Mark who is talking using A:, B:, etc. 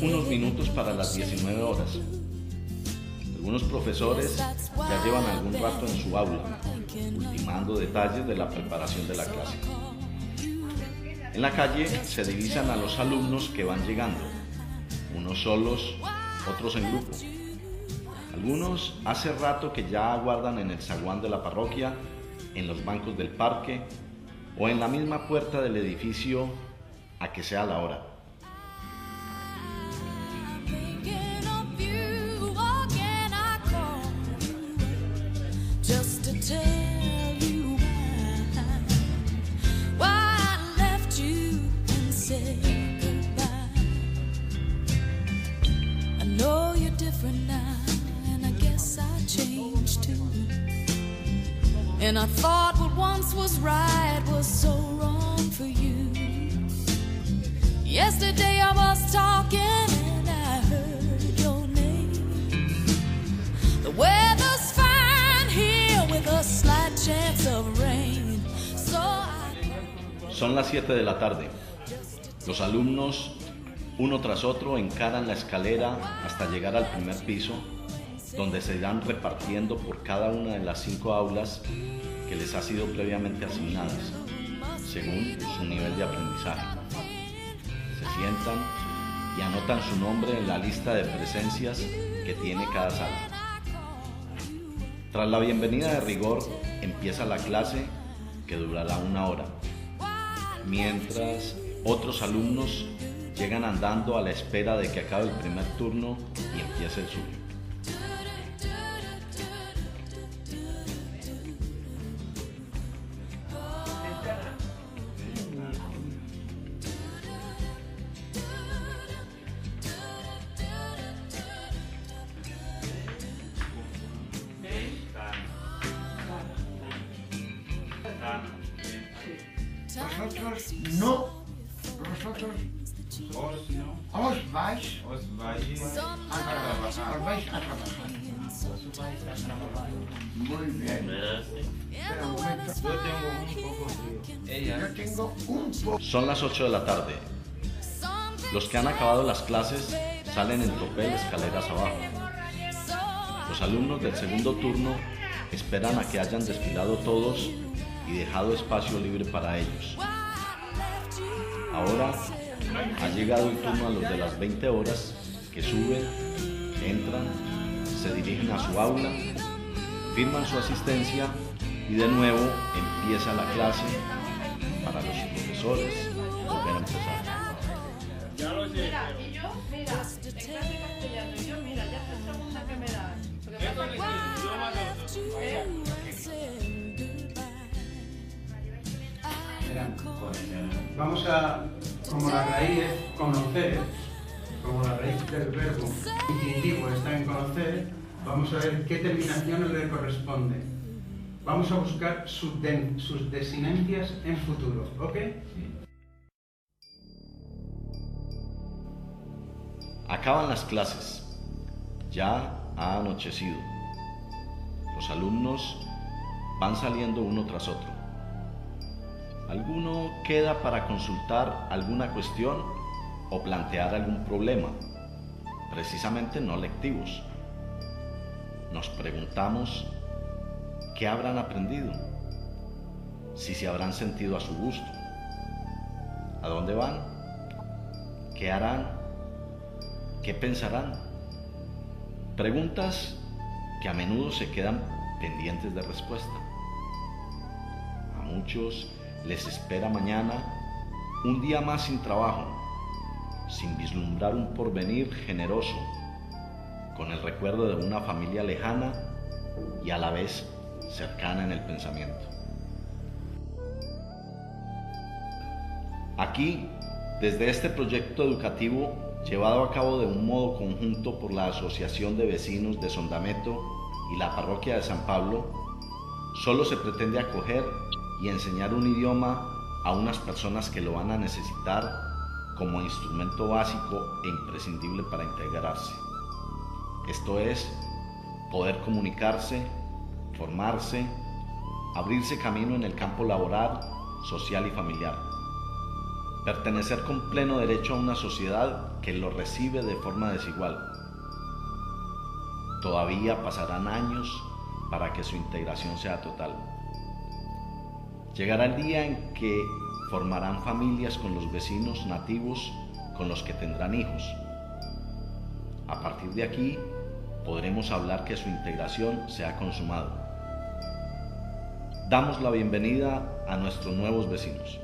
A: unos minutos para las 19 horas. Algunos profesores ya llevan algún rato en su aula, ultimando detalles de la preparación de la clase. En la calle se divisan a los alumnos que van llegando, unos solos, otros en grupo. Algunos hace rato que ya aguardan en el zaguán de la parroquia, en los bancos del parque o en la misma puerta del edificio a que sea la hora.
B: And I thought what once was right was so wrong for you. Yesterday I was talking and I heard your name. The weather's fine here with a slight chance of rain.
A: Son las 7 de la tarde. Los alumnos, uno tras otro, encaran la escalera hasta llegar al primer piso, donde se irán repartiendo por cada una de las 5 aulas que les ha sido previamente asignadas, según su nivel de aprendizaje. Se sientan y anotan su nombre en la lista de presencias que tiene cada sala. Tras la bienvenida de rigor, empieza la clase, que durará 1 hora, mientras otros alumnos llegan andando a la espera de que acabe el primer turno y empiece el suyo.
C: Vosotros os vais a trabajar. Muy bien. Espera un momento. Yo tengo un poco.
A: Son las 8 de la tarde. Los que han acabado las clases salen en tropel escaleras abajo. Los alumnos del segundo turno esperan a que hayan desfilado todos y dejado espacio libre para ellos. Ahora ha llegado el turno a los de las 20 horas, que suben, entran, se dirigen a su aula, firman su asistencia y de nuevo empieza la clase para los profesores volver a empezar.
D: Mira, y yo, en clase castellano, y yo, mira, ya es la segunda que me da.
E: Vamos a, como la raíz es conocer, como la raíz del verbo infinitivo está en conocer, vamos a ver qué terminaciones le corresponde. Vamos a buscar sus desinencias en futuro, ¿ok?
A: Acaban las clases. Ya ha anochecido. Los alumnos van saliendo uno tras otro. Alguno queda para consultar alguna cuestión o plantear algún problema, precisamente no lectivos. Nos preguntamos qué habrán aprendido, si se habrán sentido a su gusto, a dónde van, qué harán, qué pensarán. Preguntas que a menudo se quedan pendientes de respuesta. A muchos les espera mañana un día más sin trabajo, sin vislumbrar un porvenir generoso, con el recuerdo de una familia lejana y a la vez cercana en el pensamiento. Aquí, desde este proyecto educativo llevado a cabo de un modo conjunto por la Asociación de Vecinos de Sondameto y la Parroquia de San Pablo, solo se pretende acoger y enseñar un idioma a unas personas que lo van a necesitar como instrumento básico e imprescindible para integrarse. Esto es, poder comunicarse, formarse, abrirse camino en el campo laboral, social y familiar. pertenecer con pleno derecho a una sociedad que lo recibe de forma desigual. Todavía pasarán años para que su integración sea total. Llegará el día en que formarán familias con los vecinos nativos con los que tendrán hijos. A partir de aquí, podremos hablar que su integración se ha consumado. Damos la bienvenida a nuestros nuevos vecinos.